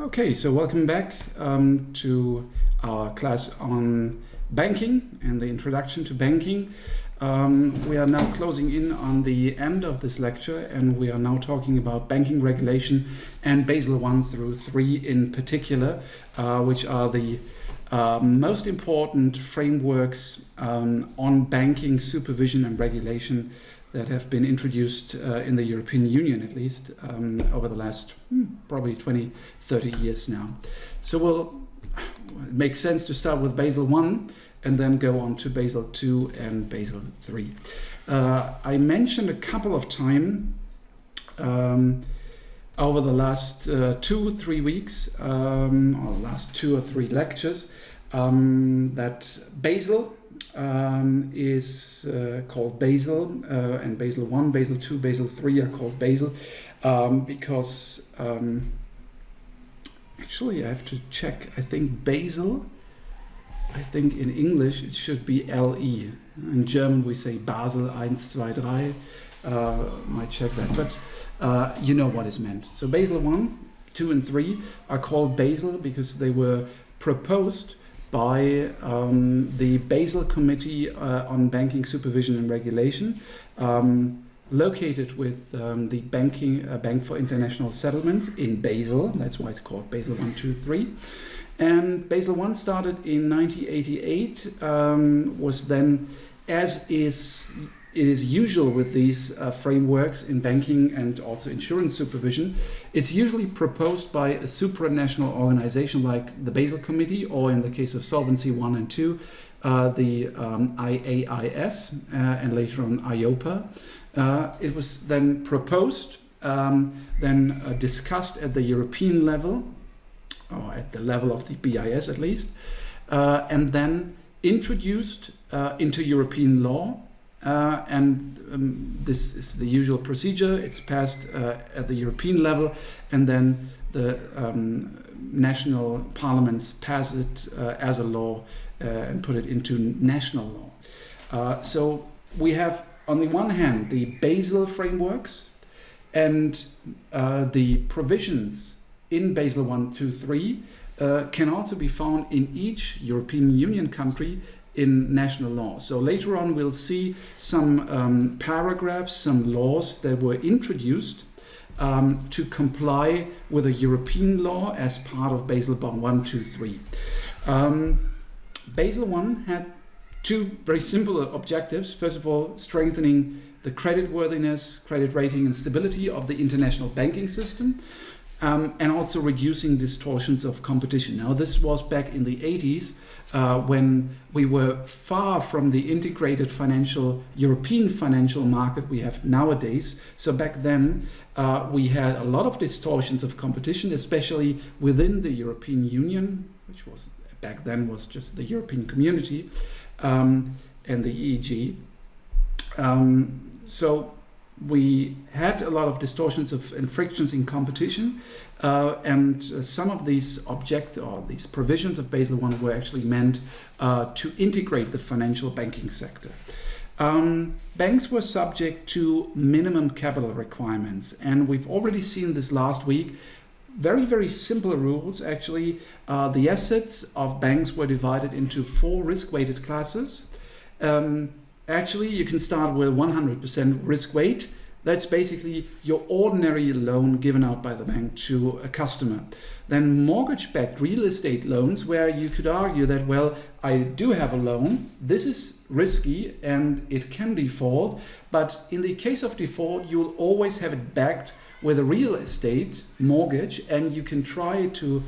Okay, so welcome back to our class on banking and the introduction to banking. We are now closing in on the end of this lecture, and we are now talking about banking regulation and Basel 1 through 3 in particular, which are the most important frameworks on banking supervision and regulation that have been introduced in the European Union, at least, over the last probably 20, 30 years now. So it makes sense to start with Basel 1 and then go on to Basel 2 and Basel 3. I mentioned a couple of times over the last 2-3 weeks, or last 2 or 3 lectures, that Basel is called Basel, and Basel 1, Basel 2, Basel 3 are called Basel because actually I have to check. I think Basel, I think in English it should be LE. In German we say Basel 1, 2, 3. Might check that, but you know what is meant. So Basel 1, 2 and 3 are called Basel because they were proposed by the Basel Committee on Banking Supervision and Regulation, located with the Bank for International Settlements in Basel. That's why it's called Basel 1, 2, 3. And Basel 1 started in 1988, was then, as it is usual with these frameworks in banking and also insurance supervision, it's usually proposed by a supranational organization like the Basel Committee, or in the case of Solvency 1 and 2, the IAIS, and later on IOPA. It was then proposed, then discussed at the European level, or at the level of the BIS at least, and then introduced into European law. This is the usual procedure. It's passed at the European level, and then the national parliaments pass it as a law and put it into national law. So we have, on the one hand, the Basel frameworks and the provisions in Basel 1, 2, 3 can also be found in each European Union country in national law. So later on we'll see some paragraphs, some laws that were introduced to comply with a European law as part of Basel 1, 2, 3. Basel 1 had 2 very simple objectives. First of all, strengthening the creditworthiness, credit rating and stability of the international banking system, and also reducing distortions of competition. Now, this was back in the 80s when we were far from the integrated European financial market we have nowadays. So back then we had a lot of distortions of competition, especially within the European Union, which was back then was just the European Community and the EEG. So we had a lot of distortions and frictions in competition, and some of these these provisions of Basel I were actually meant to integrate the financial banking sector. Banks were subject to minimum capital requirements, and we've already seen this last week. Very, very simple rules, actually. The assets of banks were divided into 4 risk-weighted classes. Actually, you can start with 100% risk weight. That's basically your ordinary loan given out by the bank to a customer. Then mortgage-backed real estate loans, where you could argue that, well, I do have a loan, this is risky and it can default, but in the case of default, you'll always have it backed with a real estate mortgage, and you can try to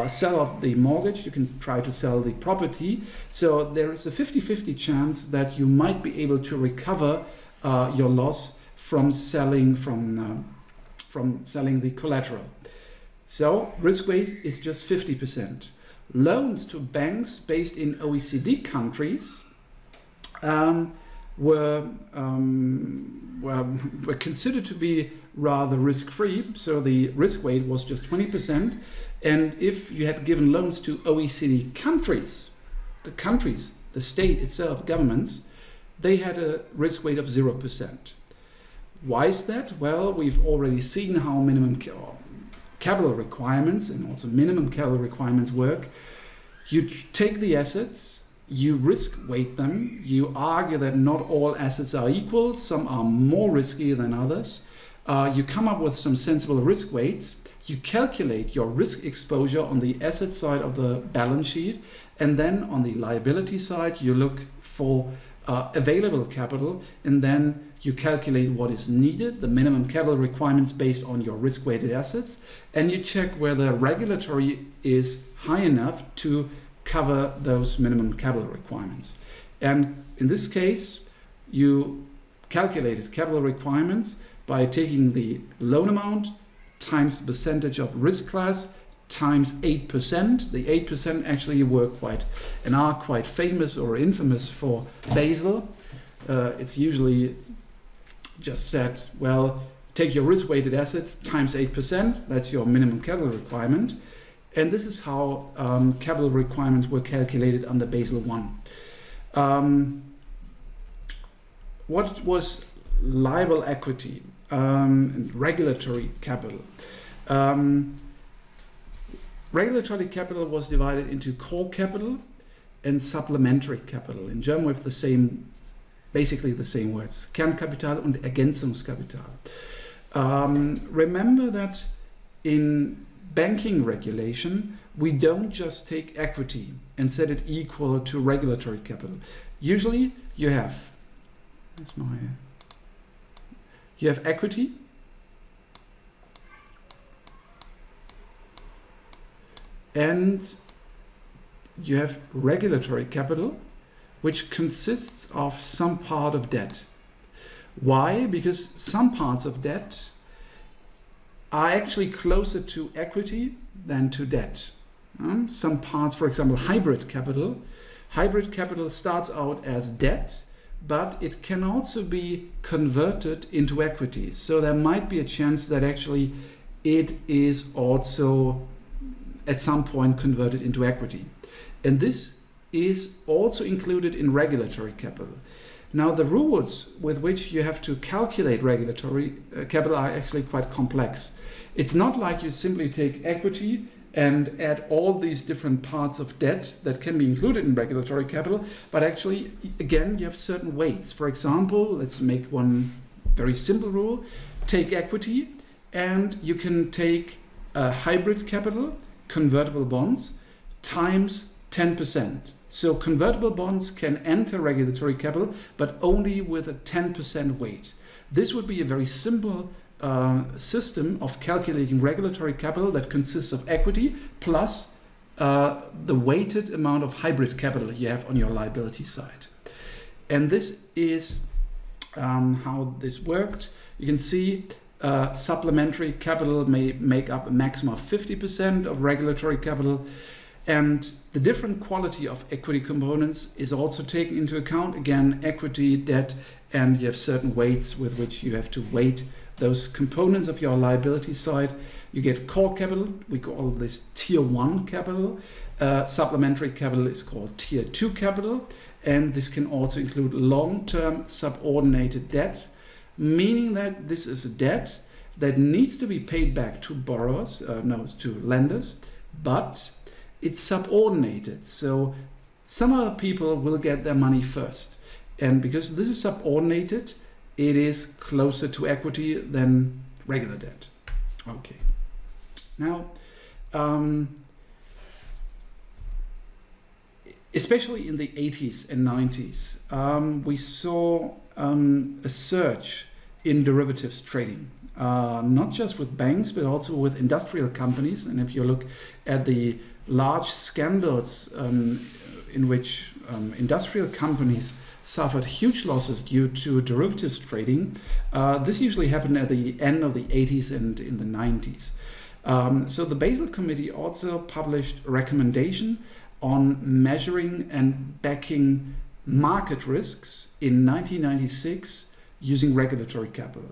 sell off the mortgage, you can try to sell the property. So there is a 50-50 chance that you might be able to recover your loss from selling the collateral. So risk weight is just 50%. Loans to banks based in OECD countries were considered to be rather risk-free, so the risk weight was just 20%. And if you had given loans to OECD countries, the state itself, governments, they had a risk weight of 0%. Why is that? Well, we've already seen how minimum capital requirements and also minimum capital requirements work, you take the assets, you risk weight them, you argue that not all assets are equal, some are more risky than others. You come up with some sensible risk weights, you calculate your risk exposure on the asset side of the balance sheet, and then on the liability side you look for available capital, and then you calculate what is needed, the minimum capital requirements based on your risk-weighted assets, and you check whether regulatory is high enough to cover those minimum capital requirements. And in this case, you calculated capital requirements by taking the loan amount times the percentage of risk class times 8%. The 8% actually were quite and are quite famous or infamous for Basel. It's usually just said, well, take your risk-weighted assets times 8%, that's your minimum capital requirement. And this is how capital requirements were calculated under Basel I. What was liable equity and regulatory capital? Regulatory capital was divided into core capital and supplementary capital. In German we have the same, basically the same words, Kernkapital und Ergänzungskapital. Remember that in banking regulation, we don't just take equity and set it equal to regulatory capital. Usually you have, you have equity, and you have regulatory capital, which consists of some part of debt. Why? Because some parts of debt are actually closer to equity than to debt. Some parts, for example, hybrid capital. Hybrid capital starts out as debt, but it can also be converted into equity. So there might be a chance that actually it is also at some point converted into equity. And this is also included in regulatory capital. Now the rules with which you have to calculate regulatory capital are actually quite complex. It's not like you simply take equity and add all these different parts of debt that can be included in regulatory capital, but actually, again, you have certain weights. For example, let's make one very simple rule. Take equity and you can take hybrid capital, convertible bonds, times 10%. So convertible bonds can enter regulatory capital, but only with a 10% weight. This would be a very simple system of calculating regulatory capital that consists of equity plus the weighted amount of hybrid capital you have on your liability side. And this is how this worked. You can see supplementary capital may make up a maximum of 50% of regulatory capital. And the different quality of equity components is also taken into account. Again, equity, debt, and you have certain weights with which you have to weight those components of your liability side. You get core capital, we call this tier 1 capital. Supplementary capital is called tier 2 capital. And this can also include long-term subordinated debt, meaning that this is a debt that needs to be paid back to borrowers, to lenders, but it's subordinated. So some other people will get their money first. And because this is subordinated, it is closer to equity than regular debt. Okay. Now, especially in the 80s and 90s, we saw a surge in derivatives trading, not just with banks, but also with industrial companies. And if you look at the large scandals in which industrial companies suffered huge losses due to derivatives trading, this usually happened at the end of the 80s and in the 90s. So the Basel Committee also published a recommendation on measuring and backing market risks in 1996 using regulatory capital.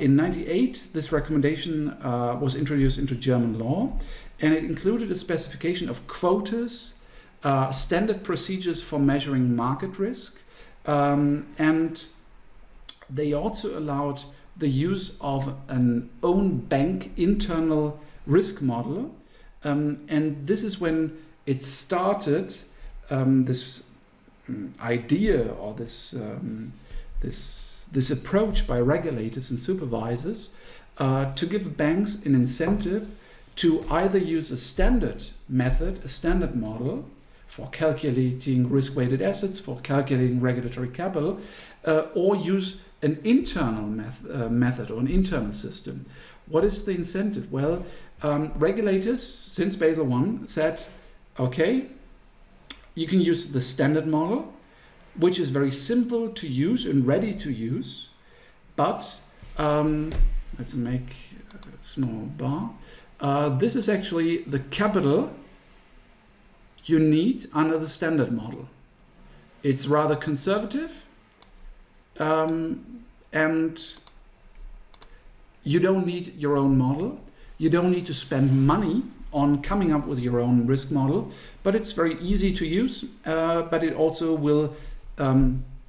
In 98, this recommendation was introduced into German law, and it included a specification of quotas, standard procedures for measuring market risk, and they also allowed the use of an own bank internal risk model. And this is when it started, this idea or this approach by regulators and supervisors to give banks an incentive to either use a standard method, a standard model for calculating risk-weighted assets, for calculating regulatory capital, or use an internal method or an internal system. What is the incentive? Well, regulators since Basel I said, okay, you can use the standard model, which is very simple to use and ready to use, but let's make a small bar. This is actually the capital you need under the standard model. It's rather conservative, and you don't need your own model. You don't need to spend money on coming up with your own risk model, but it's very easy to use, but it also will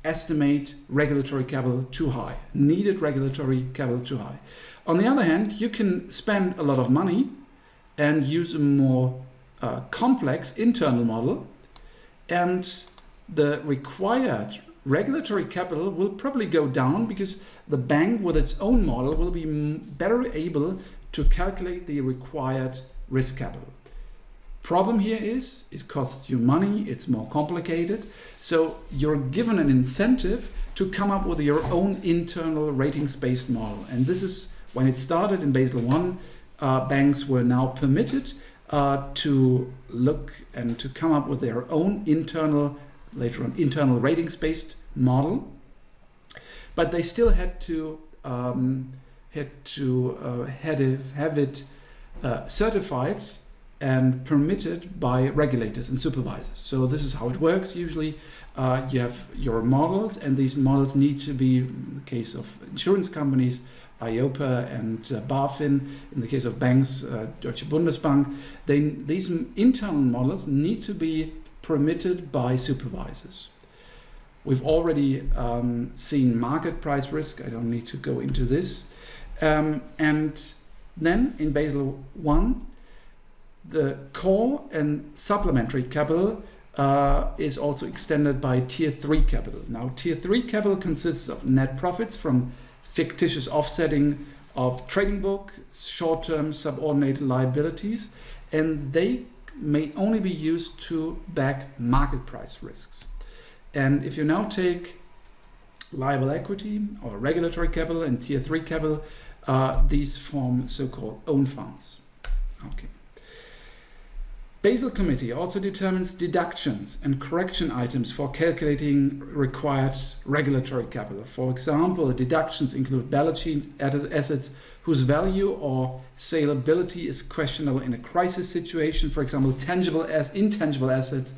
estimate regulatory capital too high, needed regulatory capital too high. On the other hand, you can spend a lot of money and use a more complex internal model, and the required regulatory capital will probably go down because the bank with its own model will be better able to calculate the required risk capital. Problem here is it costs you money, it's more complicated, so you're given an incentive to come up with your own internal ratings-based model. And this is when it started in Basel I, banks were now permitted to look and to come up with their own internal, later on, internal ratings-based model, but they still had to have it certified and permitted by regulators and supervisors. So this is how it works. Usually you have your models, and these models need to be, in the case of insurance companies, EIOPA and BaFin. In the case of banks, Deutsche Bundesbank, these internal models need to be permitted by supervisors. We've already seen market price risk. I don't need to go into this. And then in Basel I, the core and supplementary capital is also extended by Tier 3 capital. Now, Tier 3 capital consists of net profits from fictitious offsetting of trading book, short-term subordinated liabilities, and they may only be used to back market price risks. And if you now take liable equity or regulatory capital and Tier 3 capital, these form so-called own funds. Okay. Basel Committee also determines deductions and correction items for calculating required regulatory capital. For example, deductions include balance sheet assets whose value or saleability is questionable in a crisis situation. For example, intangible assets,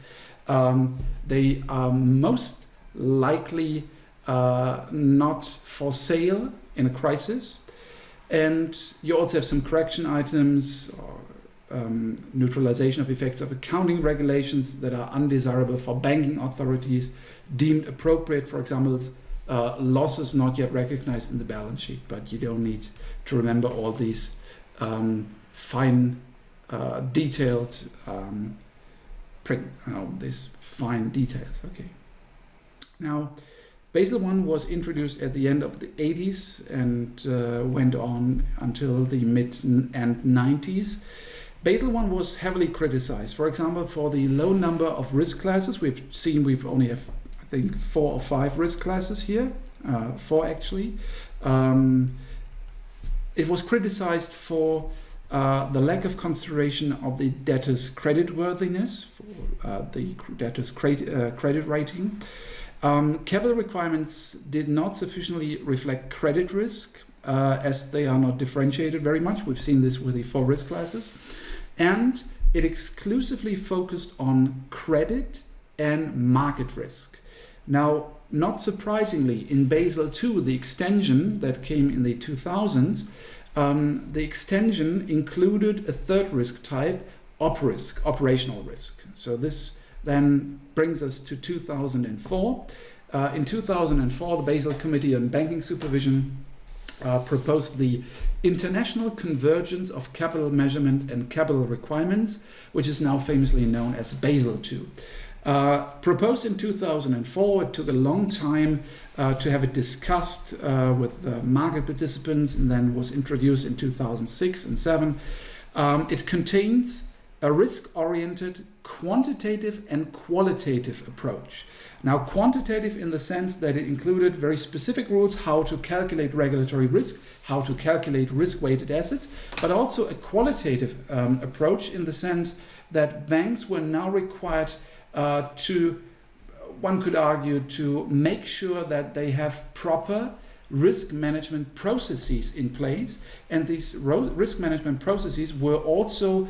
they are most likely not for sale in a crisis. And you also have some correction items or neutralization of effects of accounting regulations that are undesirable for banking authorities, deemed appropriate, for example, losses not yet recognized in the balance sheet. But you don't need to remember all these fine, detailed, these fine details. Okay. Now, Basel I was introduced at the end of the 80s and went on until the mid and 90s. Basel I was heavily criticized, for example, for the low number of risk classes. We've only have, I think, 4 or 5 risk classes here, 4 actually. It was criticized for the lack of consideration of the debtor's creditworthiness, for the debtor's credit rating. Capital requirements did not sufficiently reflect credit risk, as they are not differentiated very much. We've seen this with the 4 risk classes. And it exclusively focused on credit and market risk. Now, not surprisingly, in Basel II, the extension that came in the 2000s, the extension included a third risk type, operational risk. So this then brings us to 2004. In 2004, the Basel Committee on Banking Supervision proposed the International Convergence of Capital Measurement and Capital Requirements, which is now famously known as Basel II. Proposed in 2004, it took a long time to have it discussed with market participants, and then was introduced in 2006 and 2007. It contains a risk-oriented, quantitative and qualitative approach. Now, quantitative in the sense that it included very specific rules how to calculate regulatory risk, how to calculate risk-weighted assets, but also a qualitative approach in the sense that banks were now required to, one could argue, to make sure that they have proper risk management processes in place, and these risk management processes were also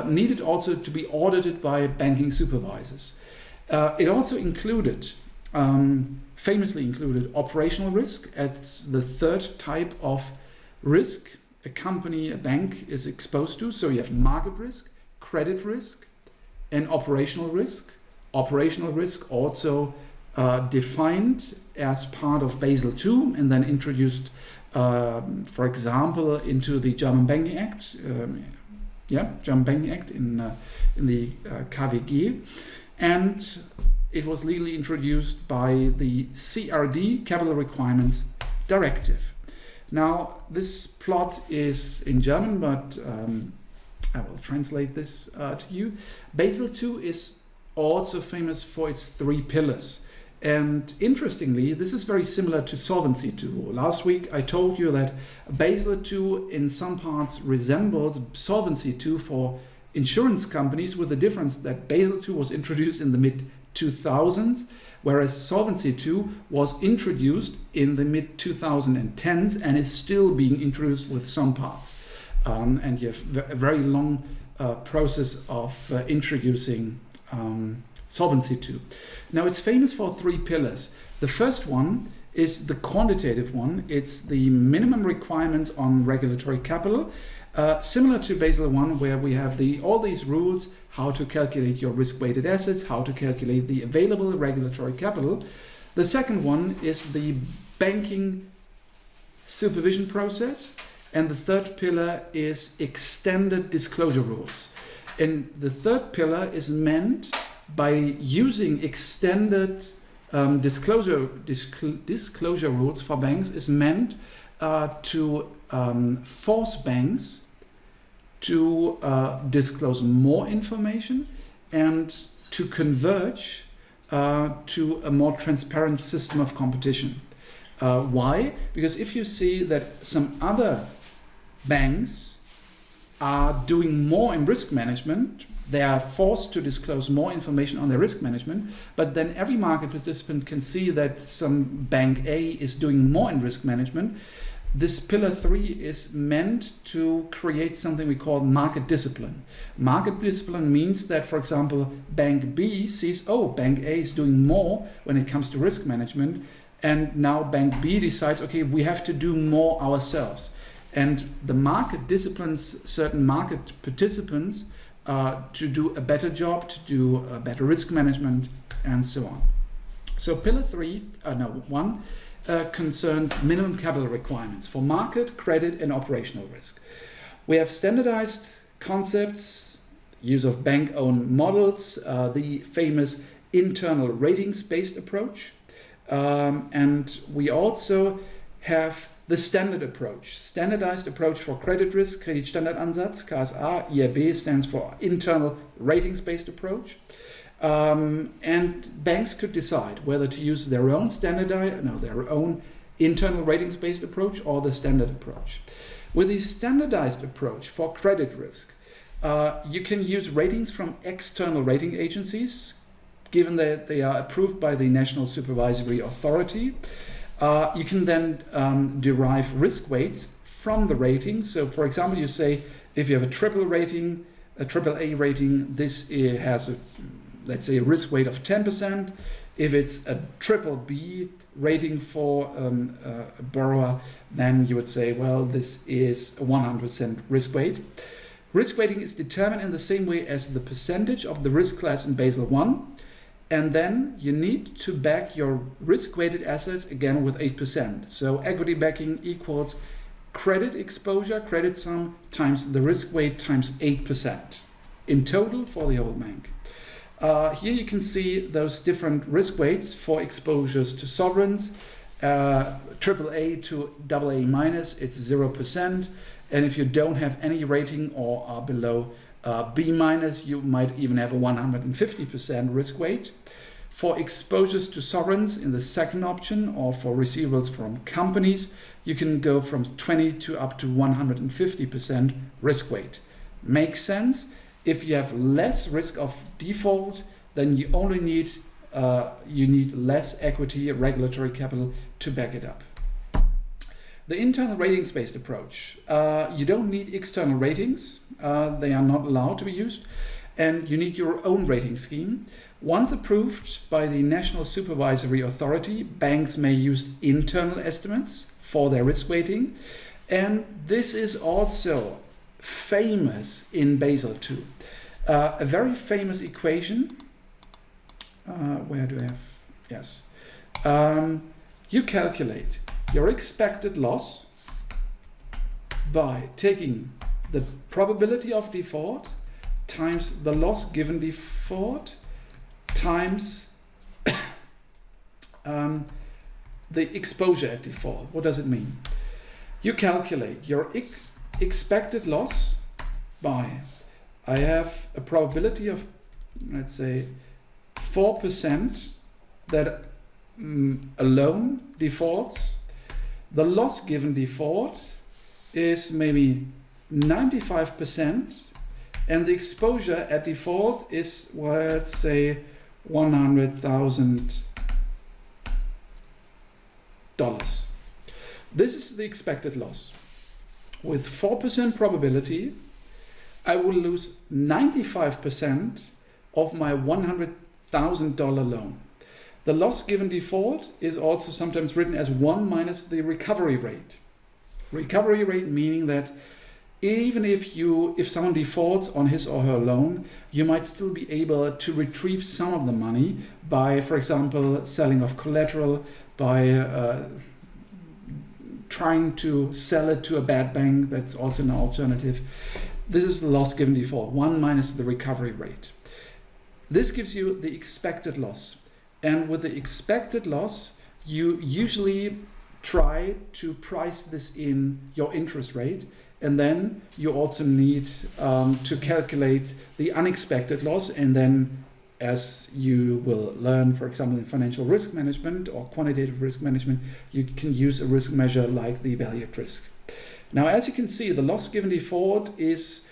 needed also to be audited by banking supervisors. It also included, famously included, operational risk as the third type of risk a company, a bank is exposed to. So you have market risk, credit risk, and operational risk. Operational risk also defined as part of Basel II and then introduced, for example, into the German Banking Act. German Banking Act in the KWG, and it was legally introduced by the CRD, Capital Requirements Directive. Now, this plot is in German, but I will translate this to you. Basel II is also famous for its 3 pillars. And interestingly, this is very similar to Solvency II. Last week I told you that Basel II in some parts resembles Solvency II for insurance companies, with the difference that Basel II was introduced in the mid-2000s, whereas Solvency II was introduced in the mid-2010s and is still being introduced with some parts. And you have a very long process of introducing Solvency II. Now, it's famous for 3 pillars. The first one is the quantitative one. It's the minimum requirements on regulatory capital, similar to Basel I, where we have all these rules, how to calculate your risk-weighted assets, how to calculate the available regulatory capital. The second one is the banking supervision process. And the third pillar is extended disclosure rules. And the third pillar is meant by using extended disclosure rules for banks, is meant to force banks to disclose more information and to converge to a more transparent system of competition. Why? Because if you see that some other banks are doing more in risk management, they are forced to disclose more information on their risk management, but then every market participant can see that some bank A is doing more in risk management. This pillar 3 is meant to create something we call market discipline. Market discipline means that, for example, bank B sees, oh, bank A is doing more when it comes to risk management, and now bank B decides, okay, we have to do more ourselves. And the market disciplines certain market participants to do a better job, to do a better risk management, and so on. So pillar 1 concerns minimum capital requirements for market, credit, and operational risk. We have standardized concepts, use of bank-owned models, the famous internal ratings-based approach, and we also have the standard approach, standardized approach for credit risk, Kreditstandardansatz, KSA. IRB stands for internal ratings-based approach. And banks could decide whether to use their own their own internal ratings-based approach or the standard approach. With the standardized approach for credit risk, you can use ratings from external rating agencies, given that they are approved by the National Supervisory Authority. You can then derive risk weights from the rating. So, for example, you say if you have a triple A rating, this has let's say a risk weight of 10%. If it's a triple B rating for a borrower, then you would say, well, this is a 100% risk weight. Risk weighting is determined in the same way as the percentage of the risk class in Basel I, And then you need to back your risk-weighted assets again with 8%. So equity backing equals credit exposure, credit sum, times the risk weight times 8% in total for the whole bank. Here you can see those different risk weights for exposures to sovereigns. AAA to AA minus, it's 0%. And if you don't have any rating or are below B minus, you might even have a 150% risk weight. For exposures to sovereigns in the second option, or for receivables from companies, you can go from 20 to up to 150% risk weight. Makes sense. If you have less risk of default, then you only need less equity, regulatory capital to back it up. The internal ratings-based approach. You don't need external ratings. They are not allowed to be used. And you need your own rating scheme. Once approved by the National Supervisory Authority, banks may use internal estimates for their risk weighting. And this is also famous in Basel II. A very famous equation. Where do I have? Yes. You calculate your expected loss by taking the probability of default times the loss given default times the exposure at default. What does it mean? You calculate your expected loss by, I have a probability of, let's say, 4% that a loan defaults. The loss given default is maybe 95%, and the exposure at default is, well, let's say, $100,000. This is the expected loss. With 4% probability, I will lose 95% of my $100,000 loan. The loss given default is also sometimes written as 1 minus the recovery rate. Recovery rate meaning that even if someone defaults on his or her loan, you might still be able to retrieve some of the money by, for example, selling off collateral, by trying to sell it to a bad bank. That's also an alternative. This is the loss given default, 1 minus the recovery rate. This gives you the expected loss. And with the expected loss, you usually try to price this in your interest rate. And then you also need to calculate the unexpected loss. And then, as you will learn, for example, in financial risk management or quantitative risk management, you can use a risk measure like the value at risk. Now, as you can see, the loss given default is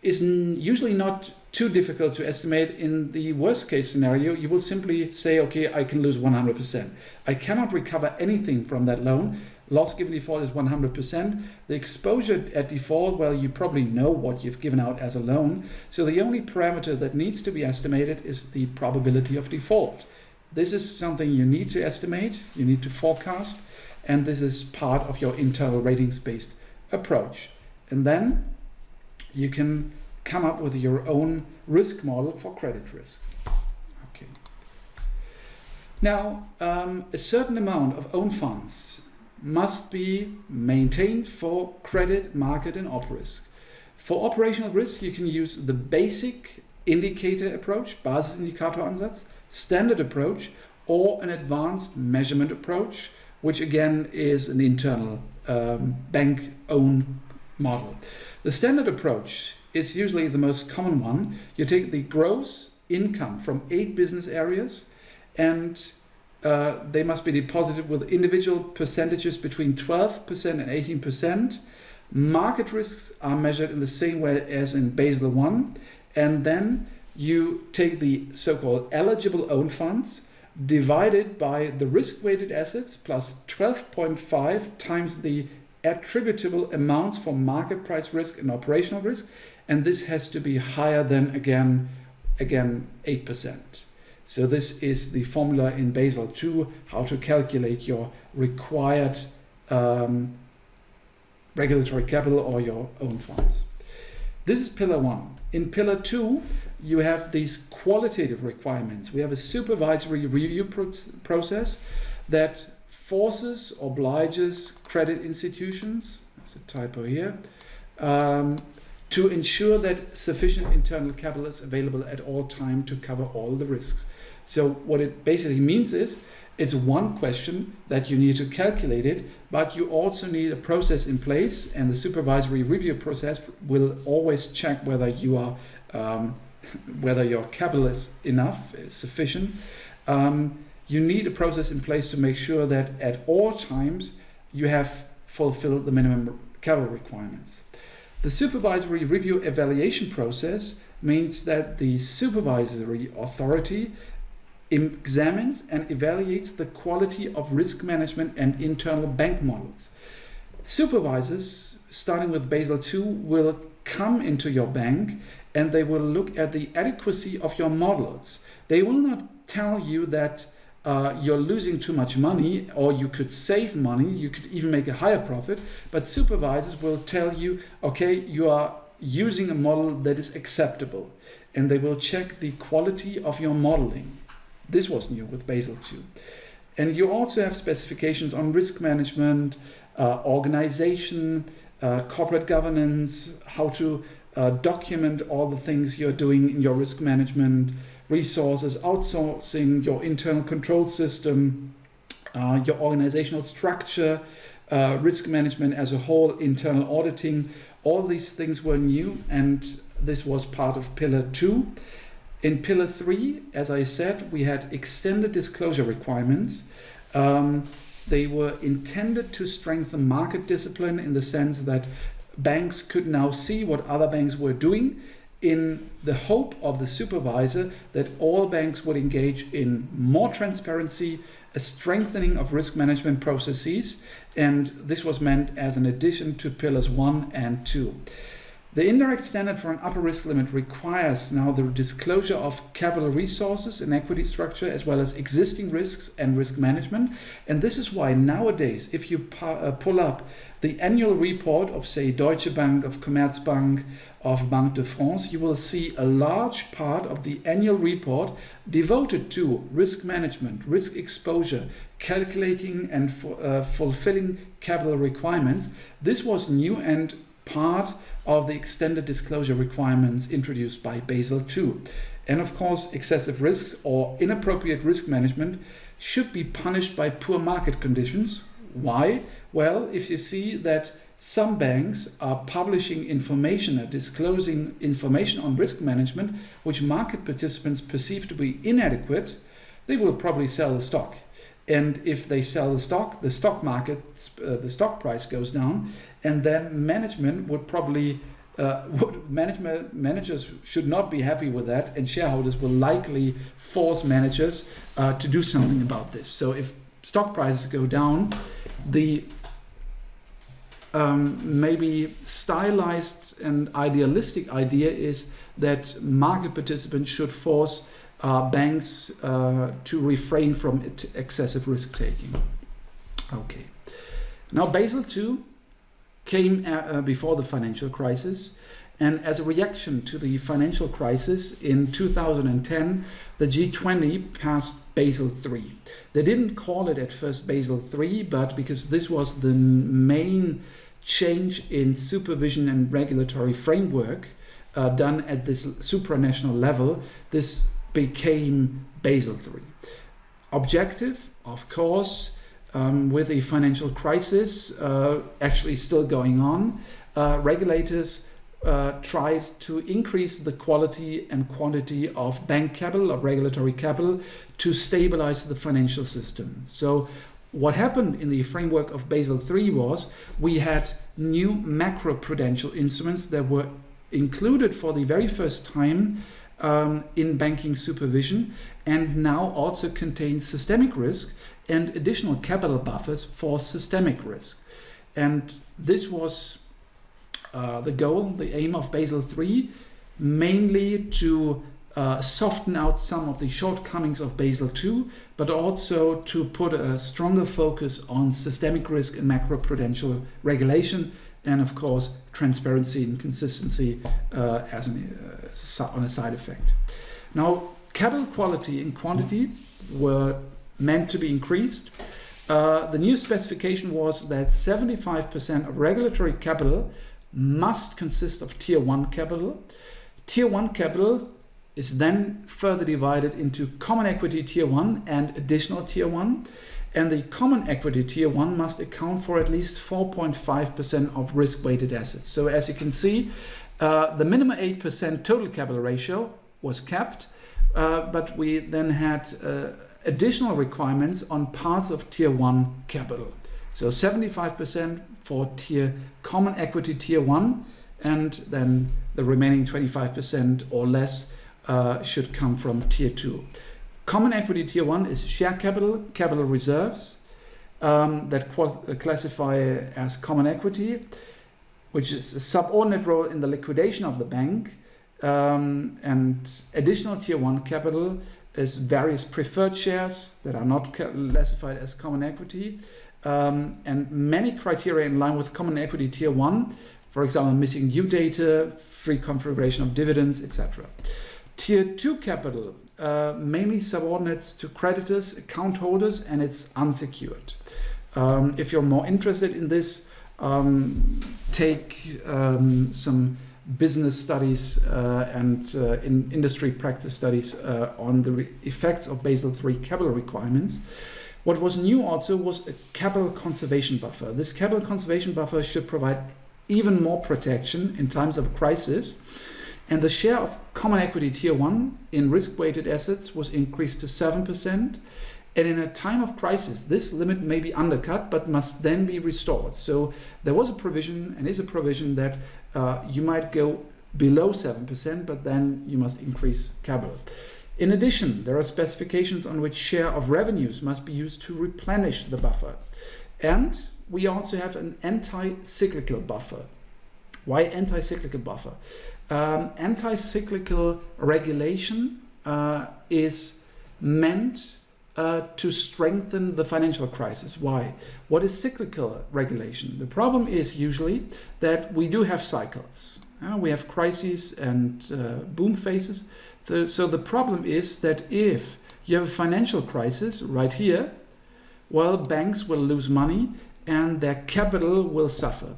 usually not too difficult to estimate. In the worst case scenario, you will simply say, okay, I can lose 100%. I cannot recover anything from that loan. Loss given default is 100%. The exposure at default, well, you probably know what you've given out as a loan. So the only parameter that needs to be estimated is the probability of default. This is something you need to estimate, you need to forecast, and this is part of your internal ratings-based approach. And then you can come up with your own risk model for credit risk. Okay. Now, a certain amount of own funds must be maintained for credit, market, and op risk. For operational risk, you can use the basic indicator approach, Basisindikatoransatz, standard approach, or an advanced measurement approach, which again is an internal bank-owned model. The standard approach is usually the most common one. You take the gross income from 8 business areas, and they must be deposited with individual percentages between 12% and 18%. Market risks are measured in the same way as in Basel I. And then you take the so-called eligible own funds divided by the risk-weighted assets plus 12.5 times the attributable amounts for market price risk and operational risk. And this has to be higher than, again 8%. So this is the formula in Basel II, how to calculate your required regulatory capital or your own funds. This is pillar 1. In pillar 2, you have these qualitative requirements. We have a supervisory review process that forces, obliges credit institutions, there's a typo here, to ensure that sufficient internal capital is available at all time to cover all the risks. So what it basically means is, it's one question that you need to calculate it, but you also need a process in place, and the supervisory review process will always check whether you are, whether your capital is enough, is sufficient. You need a process in place to make sure that at all times you have fulfilled the minimum capital requirements. The supervisory review evaluation process means that the supervisory authority examines and evaluates the quality of risk management and internal bank models. Supervisors, starting with Basel II, will come into your bank and they will look at the adequacy of your models. They will not tell you that you're losing too much money, or you could save money, you could even make a higher profit, but supervisors will tell you, okay, you are using a model that is acceptable, and they will check the quality of your modeling. This was new with Basel II. And you also have specifications on risk management, organization, corporate governance, how to document all the things you're doing in your risk management, resources, outsourcing, your internal control system, your organizational structure, risk management as a whole, internal auditing. All these things were new, and this was part of Pillar 2. In Pillar 3, as I said, we had extended disclosure requirements. They were intended to strengthen market discipline in the sense that banks could now see what other banks were doing, in the hope of the supervisor that all banks would engage in more transparency, a strengthening of risk management processes, and this was meant as an addition to Pillars 1 and 2. The indirect standard for an upper risk limit requires now the disclosure of capital resources and equity structure, as well as existing risks and risk management. And this is why nowadays, if you pull up the annual report of, say, Deutsche Bank, of Commerzbank, of Banque de France, you will see a large part of the annual report devoted to risk management, risk exposure, calculating and fulfilling capital requirements. This was new and part of the extended disclosure requirements introduced by Basel II. And of course, excessive risks or inappropriate risk management should be punished by poor market conditions. Why? Well, if you see that some banks are publishing information or disclosing information on risk management which market participants perceive to be inadequate, they will probably sell the stock. And if they sell the stock market, the stock price goes down, and then management would probably, managers should not be happy with that, and shareholders will likely force managers to do something about this. So if stock prices go down, the maybe stylized and idealistic idea is that market participants should force banks to refrain from excessive risk taking. Okay. Now Basel II came before the financial crisis, and as a reaction to the financial crisis in 2010, the G20 passed Basel III. They didn't call it at first Basel III, but because this was the main change in supervision and regulatory framework done at this supranational level, this became Basel III. Objective, of course, with the financial crisis actually still going on, regulators tried to increase the quality and quantity of bank capital, of regulatory capital, to stabilize the financial system. So what happened in the framework of Basel III was we had new macroprudential instruments that were included for the very first time in banking supervision, and now also contain systemic risk and additional capital buffers for systemic risk. And this was the goal, the aim of Basel III, mainly to soften out some of the shortcomings of Basel II, but also to put a stronger focus on systemic risk and macroprudential regulation, and of course transparency and consistency on a side effect. Now, capital quality and quantity were meant to be increased. The new specification was that 75% of regulatory capital must consist of Tier 1 capital. Tier 1 capital is then further divided into Common Equity Tier 1 and Additional Tier 1. And the Common Equity Tier 1 must account for at least 4.5% of risk-weighted assets. So as you can see, the minimum 8% total capital ratio was kept, but we then had additional requirements on parts of Tier 1 capital. So 75% for Common Equity Tier 1, and then the remaining 25% or less should come from Tier 2. Common Equity Tier 1 is share capital, capital reserves that classify as common equity, which is a subordinate role in the liquidation of the bank. And additional Tier 1 capital is various preferred shares that are not classified as common equity, and many criteria in line with Common Equity Tier 1, for example, missing due data, free configuration of dividends, etc. Tier 2 capital mainly subordinates to creditors, account holders, and it's unsecured. If you're more interested in this, take some business studies and in industry practice studies on the effects of Basel III capital requirements. What was new also was a capital conservation buffer. This capital conservation buffer should provide even more protection in times of crisis. And the share of Common Equity Tier 1 in risk-weighted assets was increased to 7%. And in a time of crisis, this limit may be undercut, but must then be restored. So there was a provision, and is a provision, that you might go below 7%, but then you must increase capital. In addition, there are specifications on which share of revenues must be used to replenish the buffer. And we also have an anti-cyclical buffer. Why anti-cyclical buffer? Anti-cyclical regulation is meant to strengthen the financial crisis. Why? What is cyclical regulation? The problem is usually that we do have cycles. We have crises and boom phases. So the problem is that if you have a financial crisis right here, well, banks will lose money and their capital will suffer.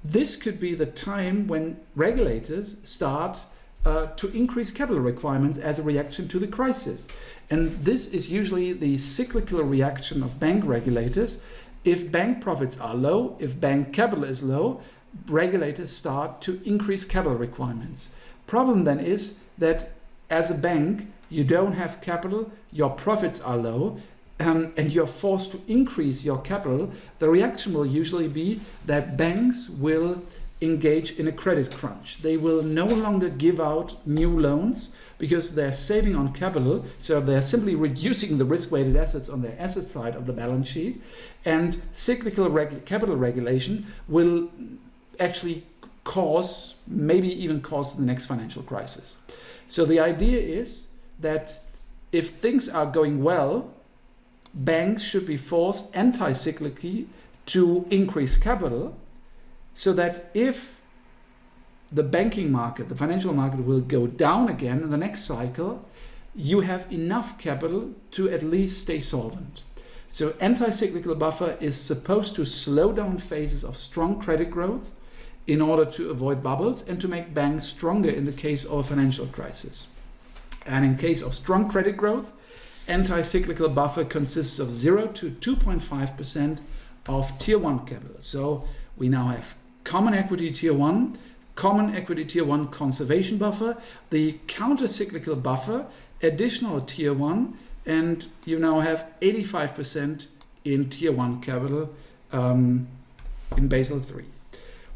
This could be the time when regulators start to increase capital requirements as a reaction to the crisis. And this is usually the cyclical reaction of bank regulators. If bank profits are low, if bank capital is low, regulators start to increase capital requirements. Problem then is that as a bank, you don't have capital, your profits are low, and you're forced to increase your capital. The reaction will usually be that banks will engage in a credit crunch. They will no longer give out new loans because they're saving on capital, so they're simply reducing the risk-weighted assets on their asset side of the balance sheet, and cyclical capital regulation will actually maybe even cause the next financial crisis. So the idea is that if things are going well, banks should be forced anti-cyclically to increase capital, so that if the banking market, the financial market, will go down again in the next cycle, you have enough capital to at least stay solvent. So anti-cyclical buffer is supposed to slow down phases of strong credit growth in order to avoid bubbles and to make banks stronger in the case of a financial crisis. And in case of strong credit growth, anti-cyclical buffer consists of 0 to 2.5% of Tier 1 capital. So we now have Common Equity Tier 1, Common Equity Tier 1 conservation buffer, the counter-cyclical buffer, additional Tier 1, and you now have 85% in Tier 1 capital in Basel III.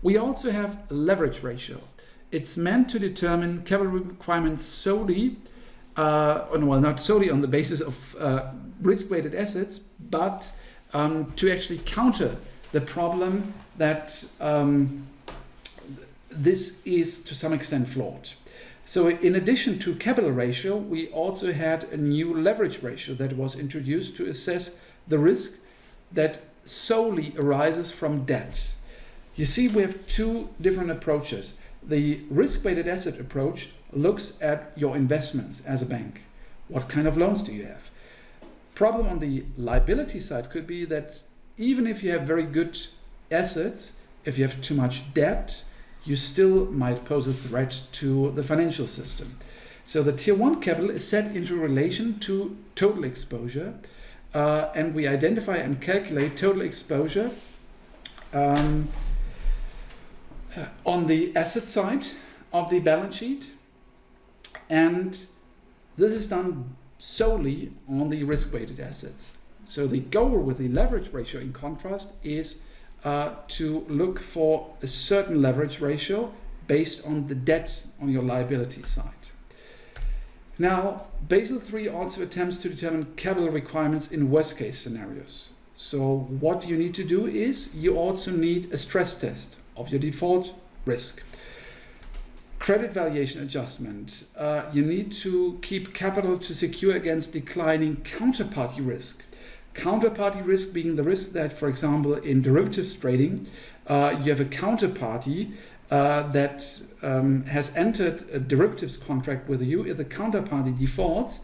We also have leverage ratio. It's meant to determine capital requirements solely, not solely on the basis of risk-weighted assets, but to actually counter the problem that this is to some extent flawed. So in addition to capital ratio, we also had a new leverage ratio that was introduced to assess the risk that solely arises from debt. You see, we have two different approaches. The risk-weighted asset approach looks at your investments as a bank. What kind of loans do you have? Problem on the liability side could be that even if you have very good assets, if you have too much debt, you still might pose a threat to the financial system. So the Tier 1 capital is set into relation to total exposure, and we identify and calculate total exposure on the asset side of the balance sheet, and this is done solely on the risk-weighted assets. So the goal with the leverage ratio, in contrast, is to look for a certain leverage ratio based on the debt on your liability side. Now, Basel III also attempts to determine capital requirements in worst-case scenarios. So what you need to do is you also need a stress test of your default risk. Credit valuation adjustment. You need to keep capital to secure against declining counterparty risk. Counterparty risk being the risk that, for example, in derivatives trading, you have a counterparty that has entered a derivatives contract with you. If the counterparty defaults,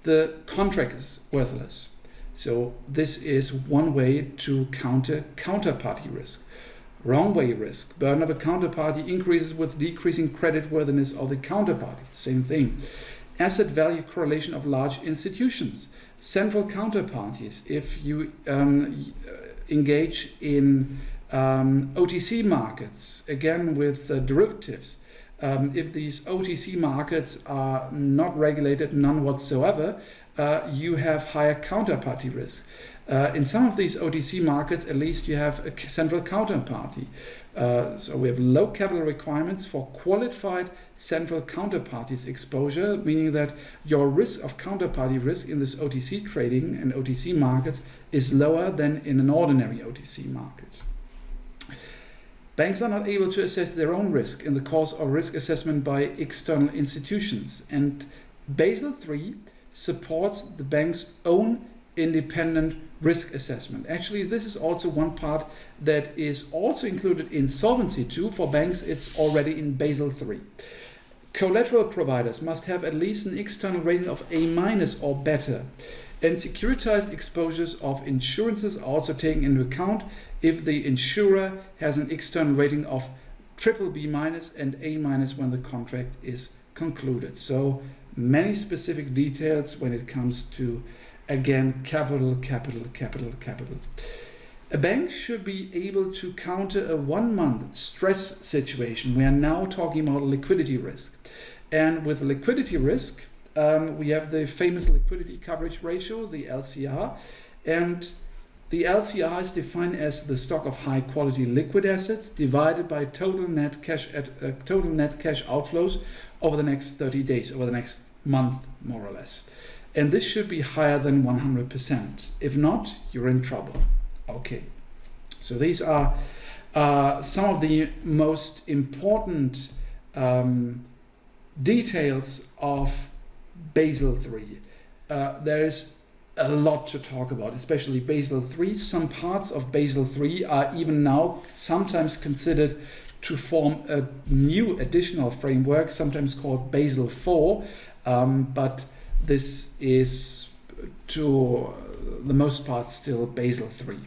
the contract is worthless. So this is one way to counter counterparty risk. Wrong way risk. Burden of a counterparty increases with decreasing creditworthiness of the counterparty. Same thing. Asset value correlation of large institutions. Central counterparties. If you engage in OTC markets, again with derivatives, if these OTC markets are not regulated, none whatsoever, you have higher counterparty risk. In some of these OTC markets, at least you have a central counterparty. So we have low capital requirements for qualified central counterparties exposure, meaning that your risk of counterparty risk in this OTC trading and OTC markets is lower than in an ordinary OTC market. Banks are not able to assess their own risk in the course of risk assessment by external institutions, and Basel III supports the bank's own independent risk assessment. Actually, this is also one part that is also included in Solvency II. For banks, it's already in Basel III. Collateral providers must have at least an external rating of A- or better. And securitized exposures of insurances are also taken into account if the insurer has an external rating of BBB- and A- when the contract is concluded. So many specific details when it comes to, again, capital. A bank should be able to counter a 1-month stress situation. We are now talking about liquidity risk. And with liquidity risk, we have the famous liquidity coverage ratio, the LCR. And the LCR is defined as the stock of high quality liquid assets divided by total net cash outflows over the next 30 days, over the next month, more or less. And this should be higher than 100%. If not, you're in trouble. Okay, so these are some of the most important details of Basel III. There is a lot to talk about, especially Basel III. Some parts of Basel III are even now sometimes considered to form a new additional framework, sometimes called Basel IV, but this is to the most part still Basel III.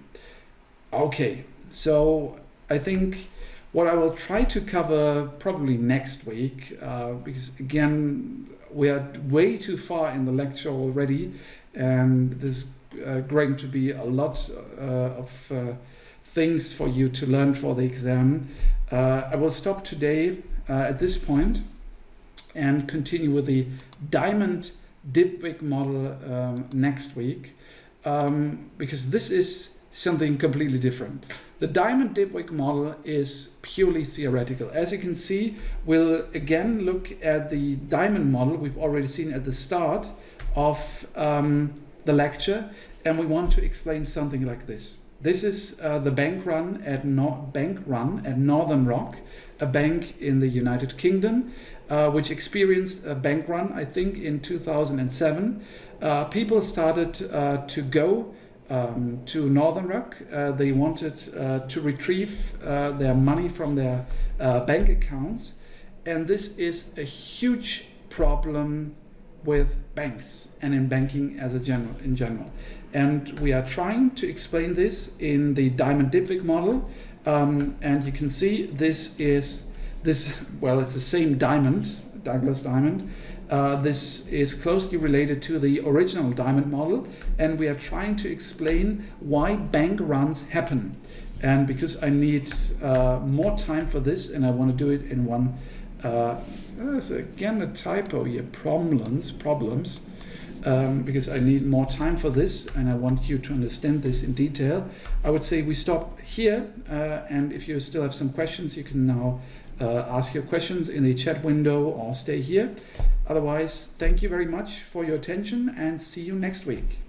Okay, so I think what I will try to cover probably next week, because again, we are way too far in the lecture already, and there's going to be a lot of things for you to learn for the exam. I will stop today at this point and continue with the Diamond-Dybvig model next week, because this is something completely different. The Diamond-Dybvig model is purely theoretical. As you can see, we'll again look at the Diamond model we've already seen at the start of the lecture, and we want to explain something like this. This is the bank run at Northern Rock, a bank in the United Kingdom, which experienced a bank run, I think, in 2007. People started to go to Northern Rock. They wanted to retrieve their money from their bank accounts, and this is a huge problem with banks and in banking as in general. And we are trying to explain this in the Diamond-Dybvig model, and you can see it's the same diamond, Douglas diamond. This is closely related to the original diamond model, and we are trying to explain why bank runs happen. And because I need more time for this, and I want to do it in one, there's again a typo here, problems, because I need more time for this, and I want you to understand this in detail. I would say we stop here, and if you still have some questions, you can now ask your questions in the chat window or stay here. Otherwise, thank you very much for your attention and see you next week.